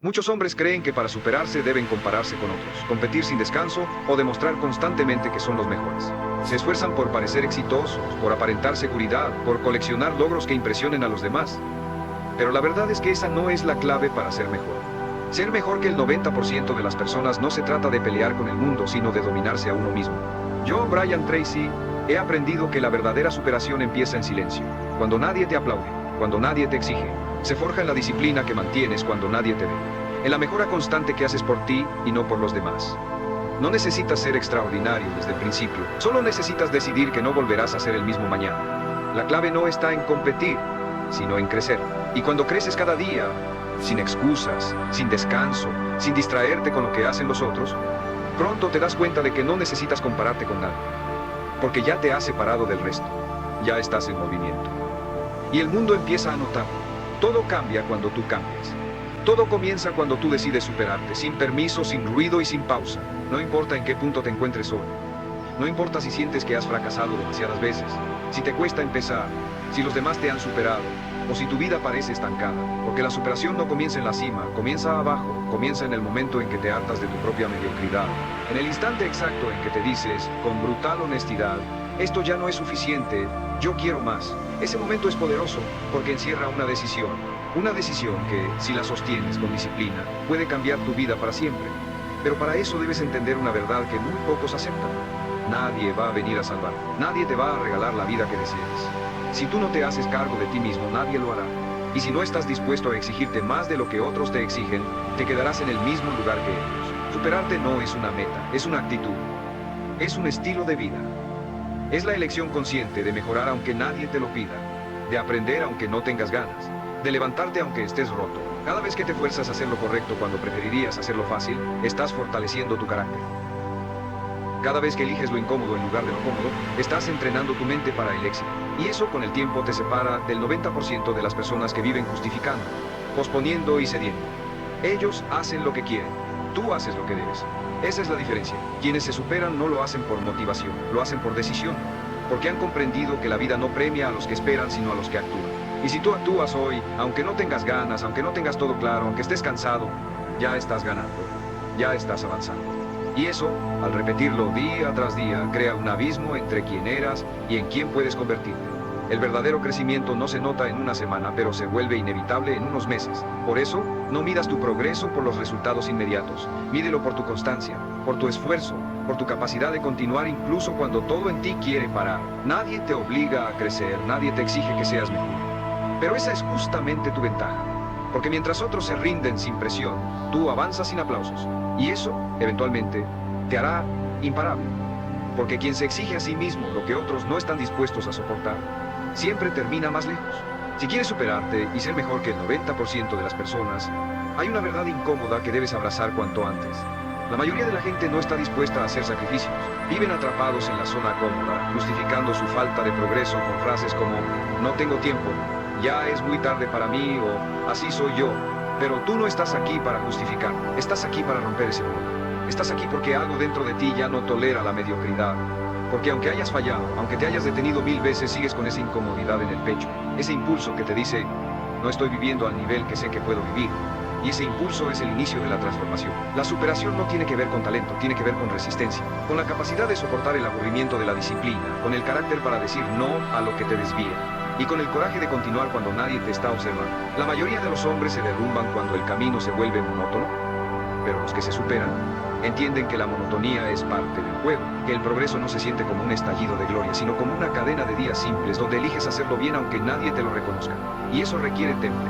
Muchos hombres creen que para superarse deben compararse con otros, competir sin descanso o demostrar constantemente que son los mejores. Se esfuerzan por parecer exitosos, por aparentar seguridad, por coleccionar logros que impresionen a los demás. Pero la verdad es que esa no es la clave para ser mejor. Ser mejor que el 90% de las personas no se trata de pelear con el mundo, sino de dominarse a uno mismo. Yo, Brian Tracy, he aprendido que la verdadera superación empieza en silencio, cuando nadie te aplaude, cuando nadie te exige. Se forja en la disciplina que mantienes cuando nadie te ve, en la mejora constante que haces por ti y no por los demás. No necesitas ser extraordinario desde el principio, solo necesitas decidir que no volverás a ser el mismo mañana. La clave no está en competir, sino en crecer. Y cuando creces cada día, sin excusas, sin descanso, sin distraerte con lo que hacen los otros, pronto te das cuenta de que no necesitas compararte con nadie, porque ya te has separado del resto, ya estás en movimiento. Y el mundo empieza a notarlo. Todo cambia cuando tú cambias. Todo comienza cuando tú decides superarte, sin permiso, sin ruido y sin pausa. No importa en qué punto te encuentres hoy. No importa si sientes que has fracasado demasiadas veces, si te cuesta empezar, si los demás te han superado, o si tu vida parece estancada, porque la superación no comienza en la cima, comienza abajo, comienza en el momento en que te hartas de tu propia mediocridad, en el instante exacto en que te dices, con brutal honestidad, esto ya no es suficiente, yo quiero más. Ese momento es poderoso porque encierra una decisión que, si la sostienes con disciplina, puede cambiar tu vida para siempre. Pero para eso debes entender una verdad que muy pocos aceptan. Nadie va a venir a salvarte, nadie te va a regalar la vida que deseas. Si tú no te haces cargo de ti mismo, nadie lo hará. Y si no estás dispuesto a exigirte más de lo que otros te exigen, te quedarás en el mismo lugar que ellos. Superarte no es una meta, es una actitud. Es un estilo de vida. Es la elección consciente de mejorar aunque nadie te lo pida, de aprender aunque no tengas ganas, de levantarte aunque estés roto. Cada vez que te fuerzas a hacer lo correcto cuando preferirías hacerlo fácil, estás fortaleciendo tu carácter. Cada vez que eliges lo incómodo en lugar de lo cómodo, estás entrenando tu mente para el éxito. Y eso con el tiempo te separa del 90% de las personas que viven justificando, posponiendo y cediendo. Ellos hacen lo que quieren, tú haces lo que debes. Esa es la diferencia. Quienes se superan no lo hacen por motivación, lo hacen por decisión, porque han comprendido que la vida no premia a los que esperan, sino a los que actúan. Y si tú actúas hoy, aunque no tengas ganas, aunque no tengas todo claro, aunque estés cansado, ya estás ganando, ya estás avanzando. Y eso, al repetirlo día tras día, crea un abismo entre quién eras y en quién puedes convertirte. El verdadero crecimiento no se nota en una semana, pero se vuelve inevitable en unos meses. Por eso, no midas tu progreso por los resultados inmediatos. Mídelo por tu constancia, por tu esfuerzo, por tu capacidad de continuar incluso cuando todo en ti quiere parar. Nadie te obliga a crecer, nadie te exige que seas mejor. Pero esa es justamente tu ventaja. Porque mientras otros se rinden sin presión, tú avanzas sin aplausos. Y eso, eventualmente, te hará imparable. Porque quien se exige a sí mismo lo que otros no están dispuestos a soportar, siempre termina más lejos. Si quieres superarte y ser mejor que el 90% de las personas, hay una verdad incómoda que debes abrazar cuanto antes. La mayoría de la gente no está dispuesta a hacer sacrificios. Viven atrapados en la zona cómoda, justificando su falta de progreso con frases como, no tengo tiempo, ya es muy tarde para mí o así soy yo. Pero tú no estás aquí para justificar, estás aquí para romper ese muro. Estás aquí porque algo dentro de ti ya no tolera la mediocridad. Porque aunque hayas fallado, aunque te hayas detenido 1000 veces, sigues con esa incomodidad en el pecho. Ese impulso que te dice, no estoy viviendo al nivel que sé que puedo vivir. Y ese impulso es el inicio de la transformación. La superación no tiene que ver con talento, tiene que ver con resistencia. Con la capacidad de soportar el aburrimiento de la disciplina, con el carácter para decir no a lo que te desvía. Y con el coraje de continuar cuando nadie te está observando. La mayoría de los hombres se derrumban cuando el camino se vuelve monótono, pero los que se superan entienden que la monotonía es parte del juego, que el progreso no se siente como un estallido de gloria, sino como una cadena de días simples donde eliges hacerlo bien aunque nadie te lo reconozca. Y eso requiere temple,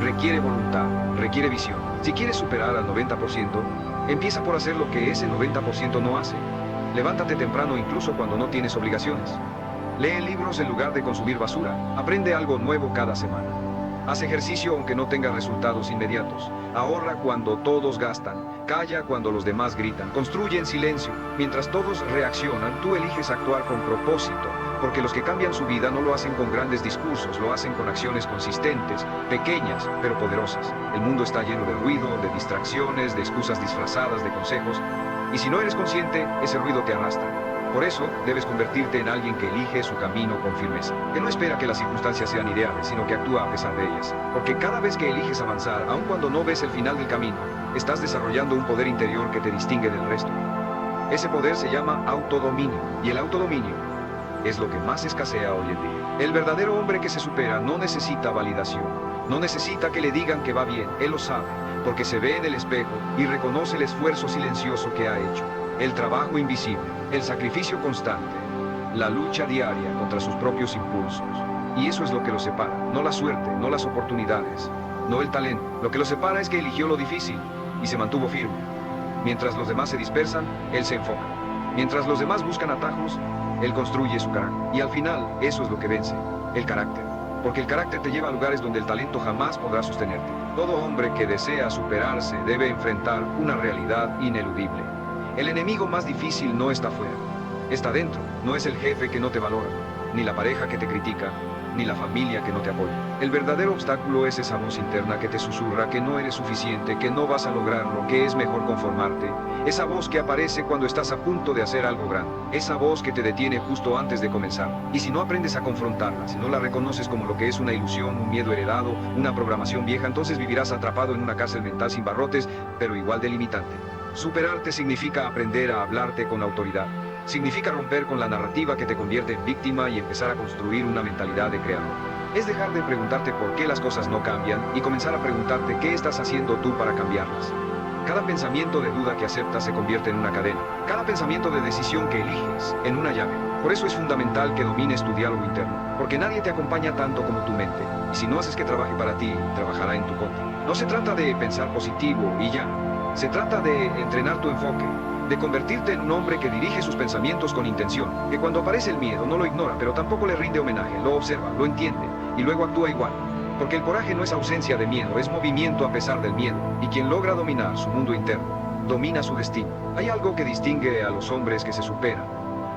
requiere voluntad, requiere visión. Si quieres superar al 90%, empieza por hacer lo que ese 90% no hace. Levántate temprano incluso cuando no tienes obligaciones. Lee libros en lugar de consumir basura. Aprende algo nuevo cada semana. Haz ejercicio aunque no tenga resultados inmediatos. Ahorra cuando todos gastan. Calla cuando los demás gritan. Construye en silencio. Mientras todos reaccionan, tú eliges actuar con propósito. Porque los que cambian su vida no lo hacen con grandes discursos, lo hacen con acciones consistentes, pequeñas, pero poderosas. El mundo está lleno de ruido, de distracciones, de excusas disfrazadas de consejos. Y si no eres consciente, ese ruido te arrastra. Por eso, debes convertirte en alguien que elige su camino con firmeza, que no espera que las circunstancias sean ideales, sino que actúa a pesar de ellas. Porque cada vez que eliges avanzar, aun cuando no ves el final del camino, estás desarrollando un poder interior que te distingue del resto. Ese poder se llama autodominio, y el autodominio es lo que más escasea hoy en día. El verdadero hombre que se supera no necesita validación, no necesita que le digan que va bien, él lo sabe, porque se ve en el espejo y reconoce el esfuerzo silencioso que ha hecho, el trabajo invisible, el sacrificio constante, la lucha diaria contra sus propios impulsos. Y eso es lo que lo separa, no la suerte, no las oportunidades, no el talento. Lo que lo separa es que eligió lo difícil y se mantuvo firme. Mientras los demás se dispersan, él se enfoca. Mientras los demás buscan atajos, él construye su carácter. Y al final, eso es lo que vence, el carácter. Porque el carácter te lleva a lugares donde el talento jamás podrá sostenerte. Todo hombre que desea superarse debe enfrentar una realidad ineludible. El enemigo más difícil no está fuera, está dentro. No es el jefe que no te valora, ni la pareja que te critica, ni la familia que no te apoya. El verdadero obstáculo es esa voz interna que te susurra que no eres suficiente, que no vas a lograrlo, que es mejor conformarte. Esa voz que aparece cuando estás a punto de hacer algo grande. Esa voz que te detiene justo antes de comenzar. Y si no aprendes a confrontarla, si no la reconoces como lo que es una ilusión, un miedo heredado, una programación vieja, entonces vivirás atrapado en una cárcel mental sin barrotes, pero igual de limitante. Superarte significa aprender a hablarte con autoridad. Significa romper con la narrativa que te convierte en víctima y empezar a construir una mentalidad de creador. Es dejar de preguntarte por qué las cosas no cambian y comenzar a preguntarte qué estás haciendo tú para cambiarlas. Cada pensamiento de duda que aceptas se convierte en una cadena. Cada pensamiento de decisión que eliges en una llave. Por eso es fundamental que domines tu diálogo interno, porque nadie te acompaña tanto como tu mente. Y si no haces que trabaje para ti, trabajará en tu contra. No se trata de pensar positivo y ya. Se trata de entrenar tu enfoque, de convertirte en un hombre que dirige sus pensamientos con intención, que cuando aparece el miedo no lo ignora, pero tampoco le rinde homenaje, lo observa, lo entiende, y luego actúa igual. Porque el coraje no es ausencia de miedo, es movimiento a pesar del miedo, y quien logra dominar su mundo interno, domina su destino. Hay algo que distingue a los hombres que se superan.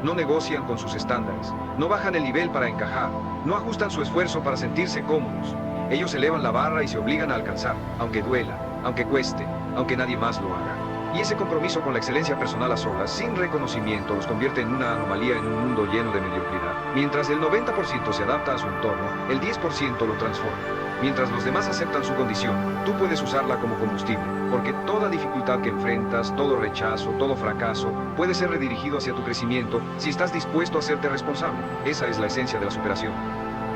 No negocian con sus estándares, no bajan el nivel para encajar, no ajustan su esfuerzo para sentirse cómodos. Ellos elevan la barra y se obligan a alcanzar, aunque duela, aunque cueste, aunque nadie más lo haga. Y ese compromiso con la excelencia personal a solas, sin reconocimiento, los convierte en una anomalía en un mundo lleno de mediocridad. Mientras el 90% se adapta a su entorno, el 10% lo transforma. Mientras los demás aceptan su condición, tú puedes usarla como combustible, porque toda dificultad que enfrentas, todo rechazo, todo fracaso, puede ser redirigido hacia tu crecimiento si estás dispuesto a hacerte responsable. Esa es la esencia de la superación.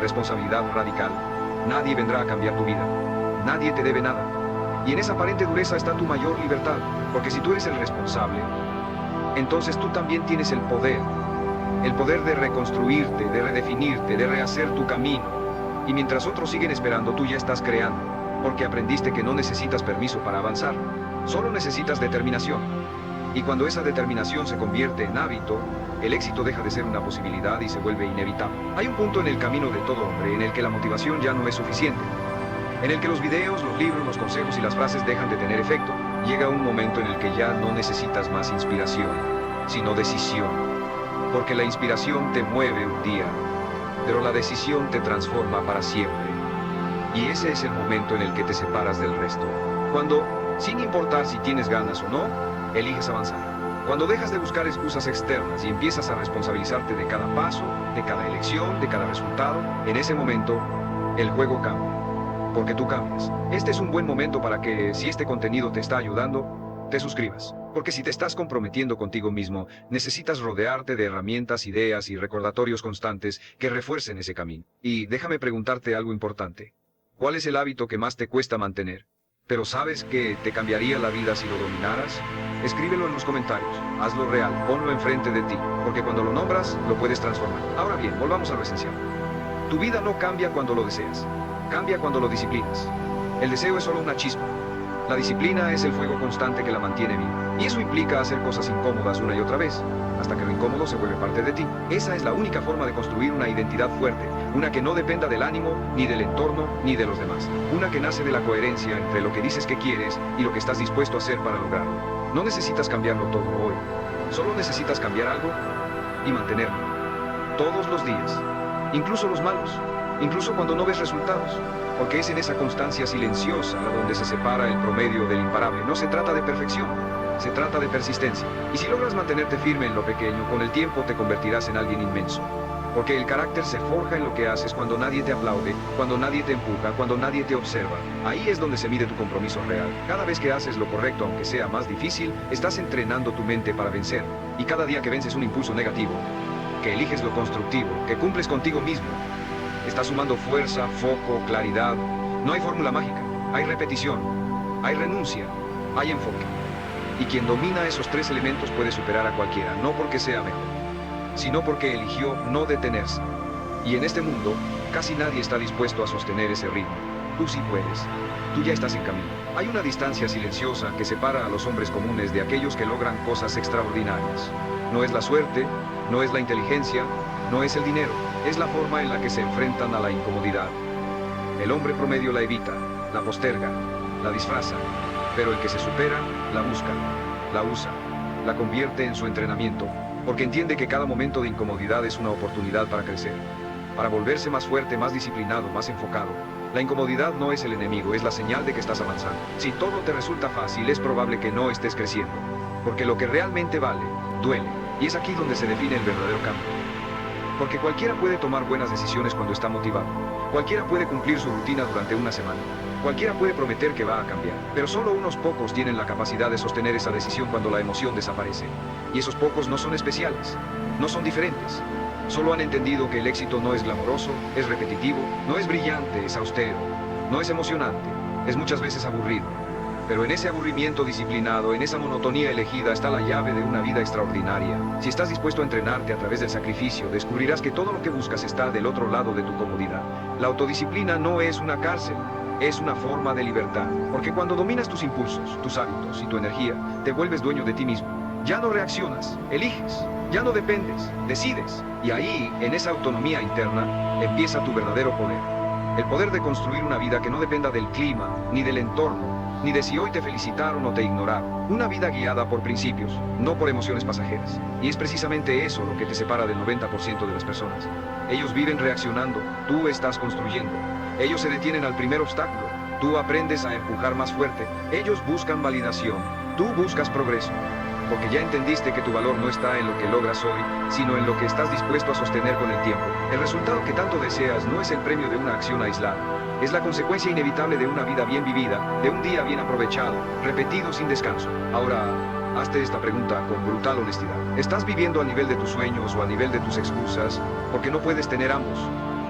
Responsabilidad radical. Nadie vendrá a cambiar tu vida. Nadie te debe nada. Y en esa aparente dureza está tu mayor libertad, porque si tú eres el responsable, entonces tú también tienes el poder de reconstruirte, de redefinirte, de rehacer tu camino. Y mientras otros siguen esperando, tú ya estás creando, porque aprendiste que no necesitas permiso para avanzar, solo necesitas determinación. Y cuando esa determinación se convierte en hábito, el éxito deja de ser una posibilidad y se vuelve inevitable. Hay un punto en el camino de todo hombre en el que la motivación ya no es suficiente, en el que los videos, los libros, los consejos y las frases dejan de tener efecto. Llega un momento en el que ya no necesitas más inspiración, sino decisión. Porque la inspiración te mueve un día, pero la decisión te transforma para siempre. Y ese es el momento en el que te separas del resto. Cuando, sin importar si tienes ganas o no, eliges avanzar. Cuando dejas de buscar excusas externas y empiezas a responsabilizarte de cada paso, de cada elección, de cada resultado, en ese momento, el juego cambia. Porque tú cambias. Este es un buen momento para que, si este contenido te está ayudando, te suscribas. Porque si te estás comprometiendo contigo mismo, necesitas rodearte de herramientas, ideas y recordatorios constantes que refuercen ese camino. Y déjame preguntarte algo importante. ¿Cuál es el hábito que más te cuesta mantener, pero sabes que te cambiaría la vida si lo dominaras? Escríbelo en los comentarios, hazlo real, ponlo enfrente de ti, porque cuando lo nombras, lo puedes transformar. Ahora bien, volvamos a lo esencial. Tu vida no cambia cuando lo deseas. Cambia cuando lo disciplinas. El deseo es solo una chispa. La disciplina es el fuego constante que la mantiene viva. Y eso implica hacer cosas incómodas una y otra vez, hasta que lo incómodo se vuelve parte de ti. Esa es la única forma de construir una identidad fuerte, una que no dependa del ánimo, ni del entorno, ni de los demás. Una que nace de la coherencia entre lo que dices que quieres y lo que estás dispuesto a hacer para lograrlo. No necesitas cambiarlo todo hoy. Solo necesitas cambiar algo y mantenerlo. Todos los días. Incluso los malos. Incluso cuando no ves resultados, porque es en esa constancia silenciosa donde se separa el promedio del imparable. No se trata de perfección, se trata de persistencia. Y si logras mantenerte firme en lo pequeño, con el tiempo te convertirás en alguien inmenso. Porque el carácter se forja en lo que haces cuando nadie te aplaude, cuando nadie te empuja, cuando nadie te observa. Ahí es donde se mide tu compromiso real. Cada vez que haces lo correcto, aunque sea más difícil, estás entrenando tu mente para vencer. Y cada día que vences un impulso negativo, que eliges lo constructivo, que cumples contigo mismo, estás sumando fuerza, foco, claridad. No hay fórmula mágica, hay repetición, hay renuncia, hay enfoque. Y quien domina esos tres elementos puede superar a cualquiera, no porque sea mejor, sino porque eligió no detenerse. Y en este mundo, casi nadie está dispuesto a sostener ese ritmo. Tú sí puedes. Tú ya estás en camino. Hay una distancia silenciosa que separa a los hombres comunes de aquellos que logran cosas extraordinarias. No es la suerte, no es la inteligencia, no es el dinero, es la forma en la que se enfrentan a la incomodidad. El hombre promedio la evita, la posterga, la disfraza, pero el que se supera, la busca, la usa, la convierte en su entrenamiento, porque entiende que cada momento de incomodidad es una oportunidad para crecer, para volverse más fuerte, más disciplinado, más enfocado. La incomodidad no es el enemigo, es la señal de que estás avanzando. Si todo te resulta fácil, es probable que no estés creciendo, porque lo que realmente vale, duele, y es aquí donde se define el verdadero cambio. Porque cualquiera puede tomar buenas decisiones cuando está motivado, cualquiera puede cumplir su rutina durante una semana, cualquiera puede prometer que va a cambiar, pero solo unos pocos tienen la capacidad de sostener esa decisión cuando la emoción desaparece. Y esos pocos no son especiales, no son diferentes. Solo han entendido que el éxito no es glamoroso, es repetitivo, no es brillante, es austero, no es emocionante, es muchas veces aburrido. Pero en ese aburrimiento disciplinado, en esa monotonía elegida, está la llave de una vida extraordinaria. Si estás dispuesto a entrenarte a través del sacrificio, descubrirás que todo lo que buscas está del otro lado de tu comodidad. La autodisciplina no es una cárcel, es una forma de libertad. Porque cuando dominas tus impulsos, tus hábitos y tu energía, te vuelves dueño de ti mismo. Ya no reaccionas, eliges, ya no dependes, decides. Y ahí, en esa autonomía interna, empieza tu verdadero poder. El poder de construir una vida que no dependa del clima, ni del entorno, ni de si hoy te felicitaron o te ignoraron. Una vida guiada por principios, no por emociones pasajeras. Y es precisamente eso lo que te separa del 90% de las personas. Ellos viven reaccionando, tú estás construyendo. Ellos se detienen al primer obstáculo, tú aprendes a empujar más fuerte. Ellos buscan validación, tú buscas progreso. Porque ya entendiste que tu valor no está en lo que logras hoy, sino en lo que estás dispuesto a sostener con el tiempo. El resultado que tanto deseas no es el premio de una acción aislada. Es la consecuencia inevitable de una vida bien vivida, de un día bien aprovechado, repetido sin descanso. Ahora, hazte esta pregunta con brutal honestidad. ¿Estás viviendo a nivel de tus sueños o a nivel de tus excusas? Porque no puedes tener ambos.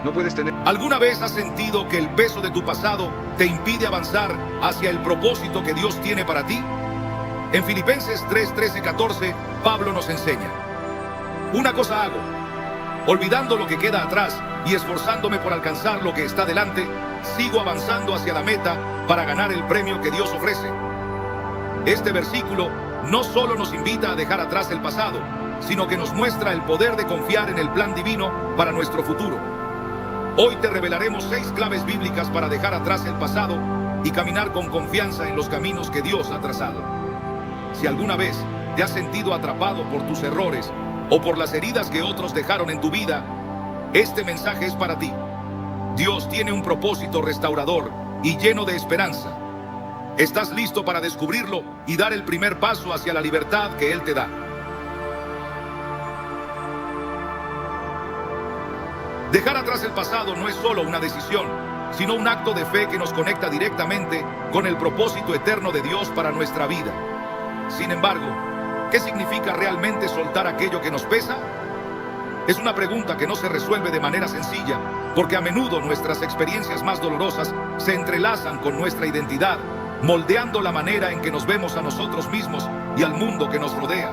No puedes tener... ¿Alguna vez has sentido que el peso de tu pasado te impide avanzar hacia el propósito que Dios tiene para ti? En Filipenses 3, 13, 14, Pablo nos enseña: una cosa hago, olvidando lo que queda atrás y esforzándome por alcanzar lo que está delante, sigo avanzando hacia la meta para ganar el premio que Dios ofrece. Este versículo no solo nos invita a dejar atrás el pasado, sino que nos muestra el poder de confiar en el plan divino para nuestro futuro. Hoy te revelaremos 6 claves bíblicas para dejar atrás el pasado y caminar con confianza en los caminos que Dios ha trazado. Si alguna vez te has sentido atrapado por tus errores o por las heridas que otros dejaron en tu vida, este mensaje es para ti. Dios tiene un propósito restaurador y lleno de esperanza. ¿Estás listo para descubrirlo y dar el primer paso hacia la libertad que Él te da? Dejar atrás el pasado no es solo una decisión, sino un acto de fe que nos conecta directamente con el propósito eterno de Dios para nuestra vida. Sin embargo, ¿qué significa realmente soltar aquello que nos pesa? Es una pregunta que no se resuelve de manera sencilla, porque a menudo nuestras experiencias más dolorosas se entrelazan con nuestra identidad, moldeando la manera en que nos vemos a nosotros mismos y al mundo que nos rodea.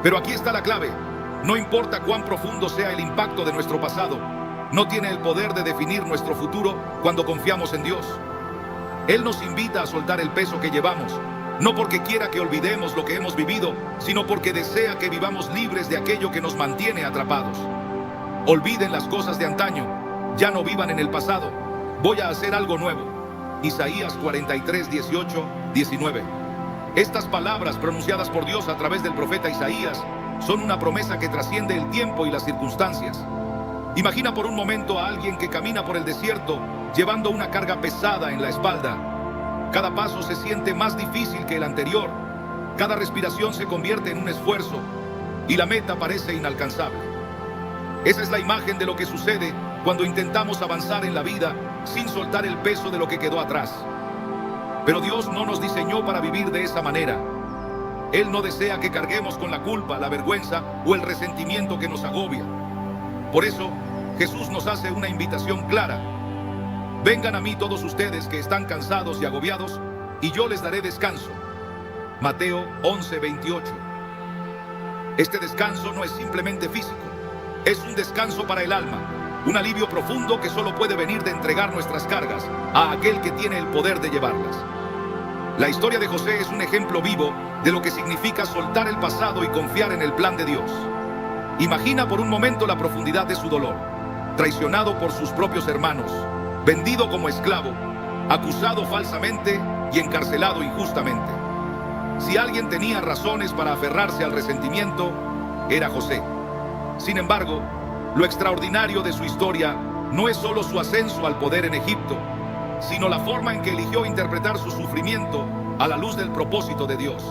Pero aquí está la clave: no importa cuán profundo sea el impacto de nuestro pasado, no tiene el poder de definir nuestro futuro cuando confiamos en Dios. Él nos invita a soltar el peso que llevamos, no porque quiera que olvidemos lo que hemos vivido, sino porque desea que vivamos libres de aquello que nos mantiene atrapados. Olviden las cosas de antaño, ya no vivan en el pasado, voy a hacer algo nuevo. Isaías 43, 18, 19. Estas palabras pronunciadas por Dios a través del profeta Isaías son una promesa que trasciende el tiempo y las circunstancias. Imagina por un momento a alguien que camina por el desierto llevando una carga pesada en la espalda. Cada paso se siente más difícil que el anterior, cada respiración se convierte en un esfuerzo y la meta parece inalcanzable. Esa es la imagen de lo que sucede cuando intentamos avanzar en la vida sin soltar el peso de lo que quedó atrás. Pero Dios no nos diseñó para vivir de esa manera. Él no desea que carguemos con la culpa, la vergüenza o el resentimiento que nos agobia. Por eso, Jesús nos hace una invitación clara. Vengan a mí todos ustedes que están cansados y agobiados, y yo les daré descanso. Mateo 11:28. Este descanso no es simplemente físico, es un descanso para el alma, un alivio profundo que solo puede venir de entregar nuestras cargas a aquel que tiene el poder de llevarlas. La historia de José es un ejemplo vivo de lo que significa soltar el pasado y confiar en el plan de Dios. Imagina por un momento la profundidad de su dolor, traicionado por sus propios hermanos, vendido como esclavo, acusado falsamente y encarcelado injustamente. Si alguien tenía razones para aferrarse al resentimiento, era José. Sin embargo, lo extraordinario de su historia no es solo su ascenso al poder en Egipto, sino la forma en que eligió interpretar su sufrimiento a la luz del propósito de Dios.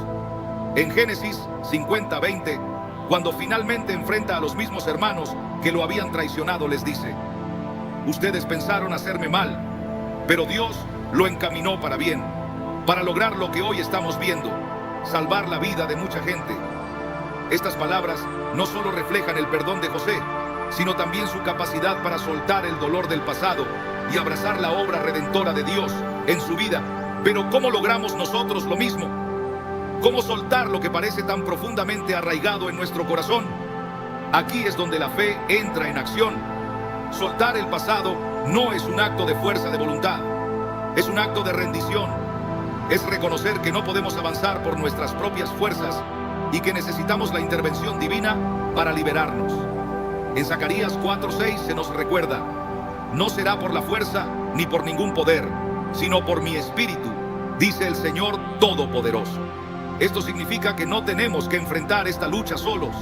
En Génesis 50:20, cuando finalmente enfrenta a los mismos hermanos que lo habían traicionado, les dice: ustedes pensaron hacerme mal, pero Dios lo encaminó para bien, para lograr lo que hoy estamos viendo, salvar la vida de mucha gente. Estas palabras no solo reflejan el perdón de José, sino también su capacidad para soltar el dolor del pasado y abrazar la obra redentora de Dios en su vida. Pero ¿cómo logramos nosotros lo mismo? ¿Cómo soltar lo que parece tan profundamente arraigado en nuestro corazón? Aquí es donde la fe entra en acción. Soltar el pasado no es un acto de fuerza de voluntad, es un acto de rendición. Es reconocer que no podemos avanzar por nuestras propias fuerzas y que necesitamos la intervención divina para liberarnos. En Zacarías 4:6 se nos recuerda: no será por la fuerza ni por ningún poder, sino por mi espíritu, dice el Señor Todopoderoso. Esto significa que no tenemos que enfrentar esta lucha solos.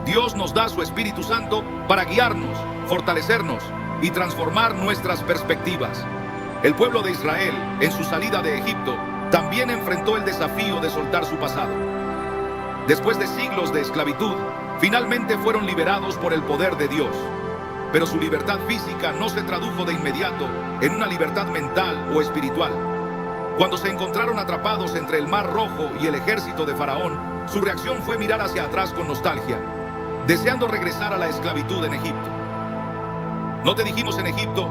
Dios nos da su Espíritu Santo para guiarnos, fortalecernos y transformar nuestras perspectivas. El pueblo de Israel, en su salida de Egipto, también enfrentó el desafío de soltar su pasado. Después de siglos de esclavitud, finalmente fueron liberados por el poder de Dios. Pero su libertad física no se tradujo de inmediato en una libertad mental o espiritual. Cuando se encontraron atrapados entre el Mar Rojo y el ejército de Faraón, su reacción fue mirar hacia atrás con nostalgia, deseando regresar a la esclavitud en Egipto. ¿No te dijimos en Egipto: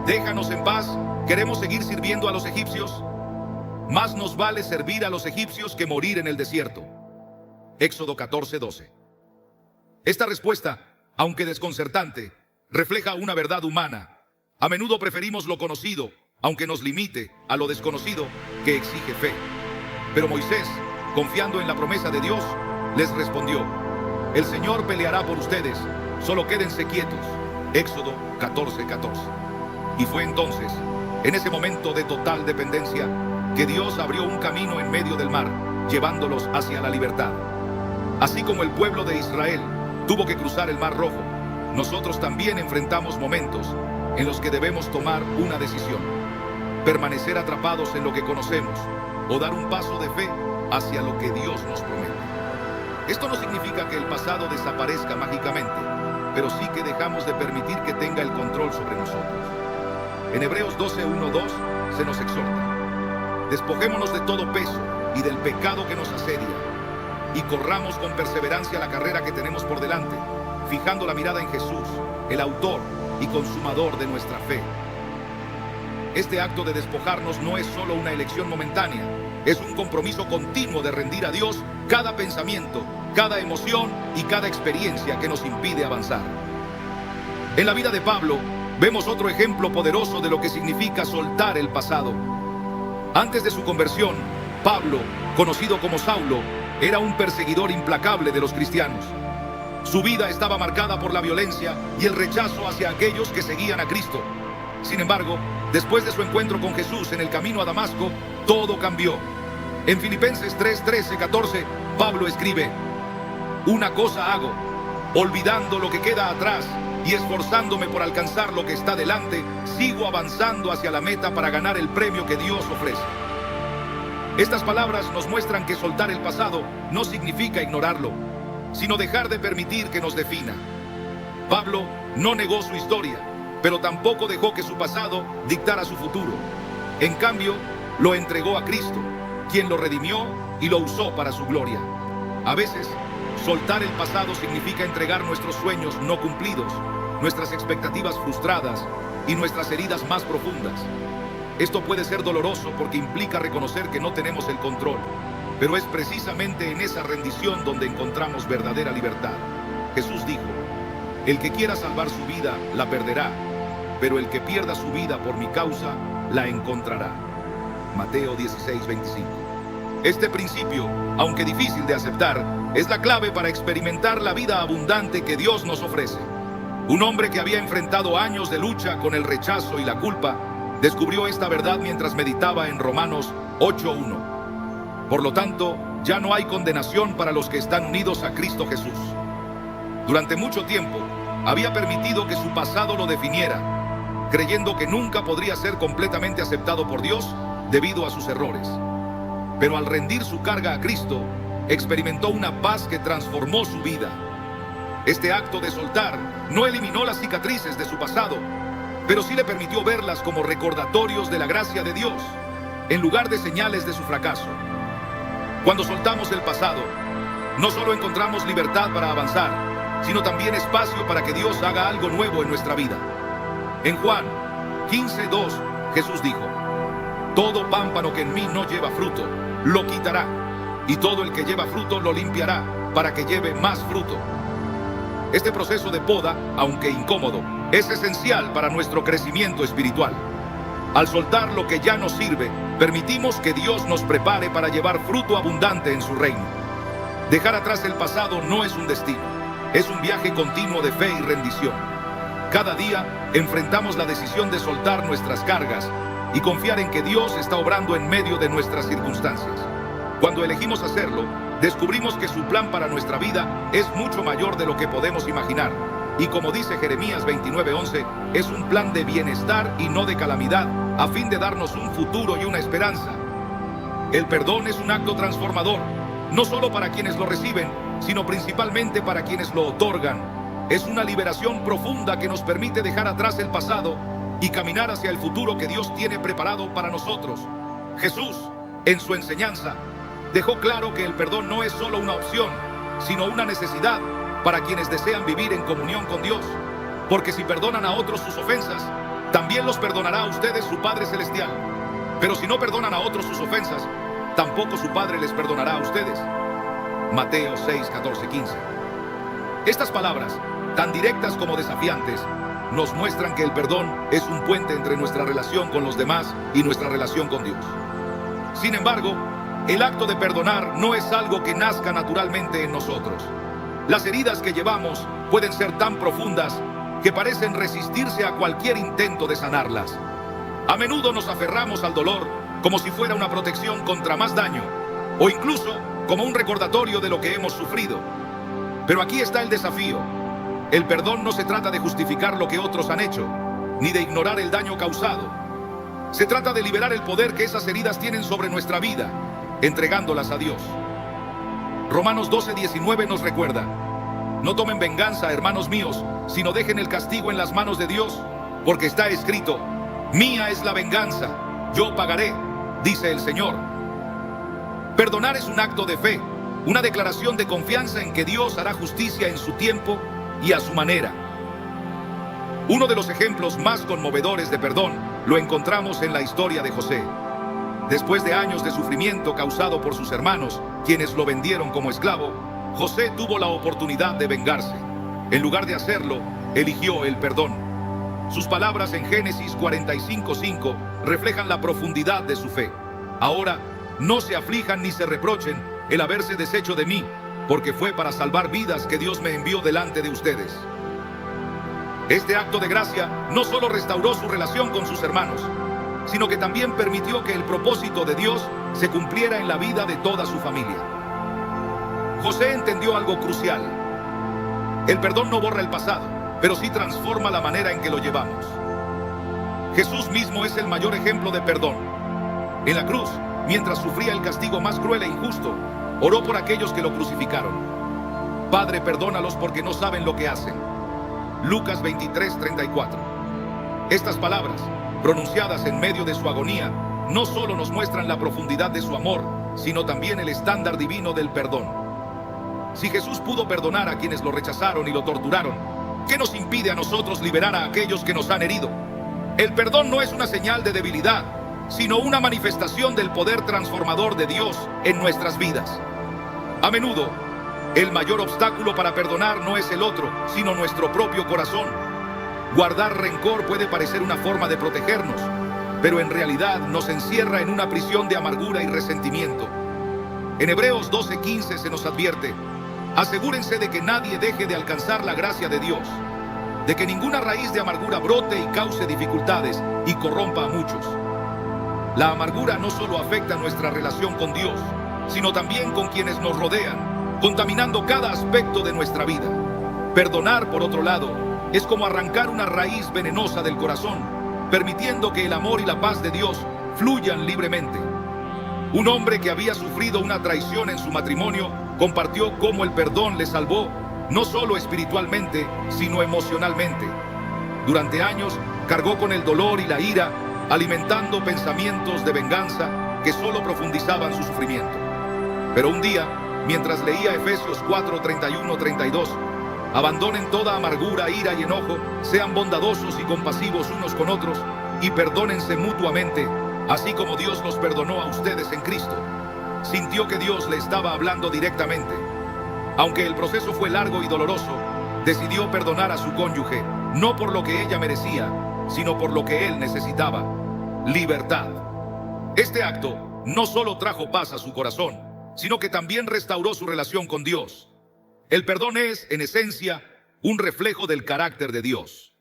déjanos en paz, queremos seguir sirviendo a los egipcios? Más nos vale servir a los egipcios que morir en el desierto. Éxodo 14:12. Esta respuesta, aunque desconcertante, refleja una verdad humana. A menudo preferimos lo conocido, aunque nos limite a lo desconocido, que exige fe. Pero Moisés, confiando en la promesa de Dios, les respondió: el Señor peleará por ustedes, solo quédense quietos. Éxodo 14:14. Y fue entonces, en ese momento de total dependencia, que Dios abrió un camino en medio del mar, llevándolos hacia la libertad. Así como el pueblo de Israel tuvo que cruzar el Mar Rojo, nosotros también enfrentamos momentos en los que debemos tomar una decisión: permanecer atrapados en lo que conocemos o dar un paso de fe hacia lo que Dios nos promete. Esto no significa que el pasado desaparezca mágicamente, pero sí que dejamos de permitir que tenga el control sobre nosotros. En Hebreos 12:1-2 se nos exhorta: despojémonos de todo peso y del pecado que nos asedia, y corramos con perseverancia la carrera que tenemos por delante, fijando la mirada en Jesús, el autor y consumador de nuestra fe. Este acto de despojarnos no es solo una elección momentánea, es un compromiso continuo de rendir a Dios cada pensamiento, cada emoción y cada experiencia que nos impide avanzar. En la vida de Pablo, vemos otro ejemplo poderoso de lo que significa soltar el pasado. Antes de su conversión, Pablo, conocido como Saulo, era un perseguidor implacable de los cristianos. Su vida estaba marcada por la violencia y el rechazo hacia aquellos que seguían a Cristo. Sin embargo, después de su encuentro con Jesús en el camino a Damasco, todo cambió. En Filipenses 3:13-14, Pablo escribe: una cosa hago, olvidando lo que queda atrás y esforzándome por alcanzar lo que está delante, sigo avanzando hacia la meta para ganar el premio que Dios ofrece. Estas palabras nos muestran que soltar el pasado no significa ignorarlo, sino dejar de permitir que nos defina. Pablo no negó su historia, pero tampoco dejó que su pasado dictara su futuro. En cambio, lo entregó a Cristo, quien lo redimió y lo usó para su gloria. A veces, soltar el pasado significa entregar nuestros sueños no cumplidos, nuestras expectativas frustradas y nuestras heridas más profundas. Esto puede ser doloroso porque implica reconocer que no tenemos el control, pero es precisamente en esa rendición donde encontramos verdadera libertad. Jesús dijo: el que quiera salvar su vida, la perderá, pero el que pierda su vida por mi causa, la encontrará. Mateo 16:25. Este principio, aunque difícil de aceptar, es la clave para experimentar la vida abundante que Dios nos ofrece. Un hombre que había enfrentado años de lucha con el rechazo y la culpa, descubrió esta verdad mientras meditaba en Romanos 8:1. Por lo tanto, ya no hay condenación para los que están unidos a Cristo Jesús. Durante mucho tiempo, había permitido que su pasado lo definiera, creyendo que nunca podría ser completamente aceptado por Dios debido a sus errores. Pero al rendir su carga a Cristo, experimentó una paz que transformó su vida. Este acto de soltar no eliminó las cicatrices de su pasado, pero sí le permitió verlas como recordatorios de la gracia de Dios, en lugar de señales de su fracaso. Cuando soltamos el pasado, no solo encontramos libertad para avanzar, sino también espacio para que Dios haga algo nuevo en nuestra vida. En Juan 15:2, Jesús dijo: todo pámpano que en mí no lleva fruto, lo quitará, y todo el que lleva fruto lo limpiará, para que lleve más fruto. Este proceso de poda, aunque incómodo, es esencial para nuestro crecimiento espiritual. Al soltar lo que ya nos sirve, permitimos que Dios nos prepare para llevar fruto abundante en su reino. Dejar atrás el pasado no es un destino, es un viaje continuo de fe y rendición. Cada día enfrentamos la decisión de soltar nuestras cargas y confiar en que Dios está obrando en medio de nuestras circunstancias. Cuando elegimos hacerlo, descubrimos que su plan para nuestra vida es mucho mayor de lo que podemos imaginar. Y como dice Jeremías 29:11, es un plan de bienestar y no de calamidad, a fin de darnos un futuro y una esperanza. El perdón es un acto transformador, no solo para quienes lo reciben, sino principalmente para quienes lo otorgan. Es una liberación profunda que nos permite dejar atrás el pasado y caminar hacia el futuro que Dios tiene preparado para nosotros. Jesús, en su enseñanza, dejó claro que el perdón no es solo una opción, sino una necesidad para quienes desean vivir en comunión con Dios. Porque si perdonan a otros sus ofensas, también los perdonará a ustedes su Padre Celestial. Pero si no perdonan a otros sus ofensas, tampoco su Padre les perdonará a ustedes. Mateo 6:14-15. Estas palabras, tan directas como desafiantes, nos muestran que el perdón es un puente entre nuestra relación con los demás y nuestra relación con Dios. Sin embargo, el acto de perdonar no es algo que nazca naturalmente en nosotros. Las heridas que llevamos pueden ser tan profundas que parecen resistirse a cualquier intento de sanarlas. A menudo nos aferramos al dolor como si fuera una protección contra más daño, o incluso como un recordatorio de lo que hemos sufrido. Pero aquí está el desafío. El perdón no se trata de justificar lo que otros han hecho, ni de ignorar el daño causado. Se trata de liberar el poder que esas heridas tienen sobre nuestra vida, entregándolas a Dios. Romanos 12:19 nos recuerda: no tomen venganza, hermanos míos, sino dejen el castigo en las manos de Dios, porque está escrito: mía es la venganza, yo pagaré, dice el Señor. Perdonar es un acto de fe, una declaración de confianza en que Dios hará justicia en su tiempo y a su manera. Uno de los ejemplos más conmovedores de perdón lo encontramos en la historia de José. Después de años de sufrimiento causado por sus hermanos, quienes lo vendieron como esclavo, José tuvo la oportunidad de vengarse. En lugar de hacerlo, eligió el perdón. Sus palabras en Génesis 45:5 reflejan la profundidad de su fe. Ahora, no se aflijan ni se reprochen el haberse deshecho de mí, porque fue para salvar vidas que Dios me envió delante de ustedes. Este acto de gracia no solo restauró su relación con sus hermanos, sino que también permitió que el propósito de Dios se cumpliera en la vida de toda su familia. José entendió algo crucial. El perdón no borra el pasado, pero sí transforma la manera en que lo llevamos. Jesús mismo es el mayor ejemplo de perdón. En la cruz, mientras sufría el castigo más cruel e injusto, oró por aquellos que lo crucificaron. Padre, perdónalos porque no saben lo que hacen. Lucas 23:34. Estas palabras, pronunciadas en medio de su agonía, no solo nos muestran la profundidad de su amor, sino también el estándar divino del perdón. Si Jesús pudo perdonar a quienes lo rechazaron y lo torturaron, ¿qué nos impide a nosotros liberar a aquellos que nos han herido? El perdón no es una señal de debilidad, sino una manifestación del poder transformador de Dios en nuestras vidas. A menudo, el mayor obstáculo para perdonar no es el otro, sino nuestro propio corazón. Guardar rencor puede parecer una forma de protegernos, pero en realidad nos encierra en una prisión de amargura y resentimiento. En Hebreos 12:15 se nos advierte: asegúrense de que nadie deje de alcanzar la gracia de Dios, de que ninguna raíz de amargura brote y cause dificultades y corrompa a muchos. La amargura no solo afecta nuestra relación con Dios, sino también con quienes nos rodean, contaminando cada aspecto de nuestra vida. Perdonar, por otro lado, es como arrancar una raíz venenosa del corazón, permitiendo que el amor y la paz de Dios fluyan libremente. Un hombre que había sufrido una traición en su matrimonio compartió cómo el perdón le salvó, no solo espiritualmente, sino emocionalmente. Durante años cargó con el dolor y la ira, alimentando pensamientos de venganza que solo profundizaban su sufrimiento. Pero un día, mientras leía Efesios 4:31-32, abandonen toda amargura, ira y enojo, sean bondadosos y compasivos unos con otros, y perdónense mutuamente, así como Dios los perdonó a ustedes en Cristo. Sintió que Dios le estaba hablando directamente. Aunque el proceso fue largo y doloroso, decidió perdonar a su cónyuge, no por lo que ella merecía, sino por lo que él necesitaba: libertad. Este acto no solo trajo paz a su corazón, sino que también restauró su relación con Dios. El perdón es, en esencia, un reflejo del carácter de Dios.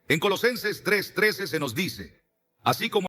En Colosenses 3:13 se nos dice: así como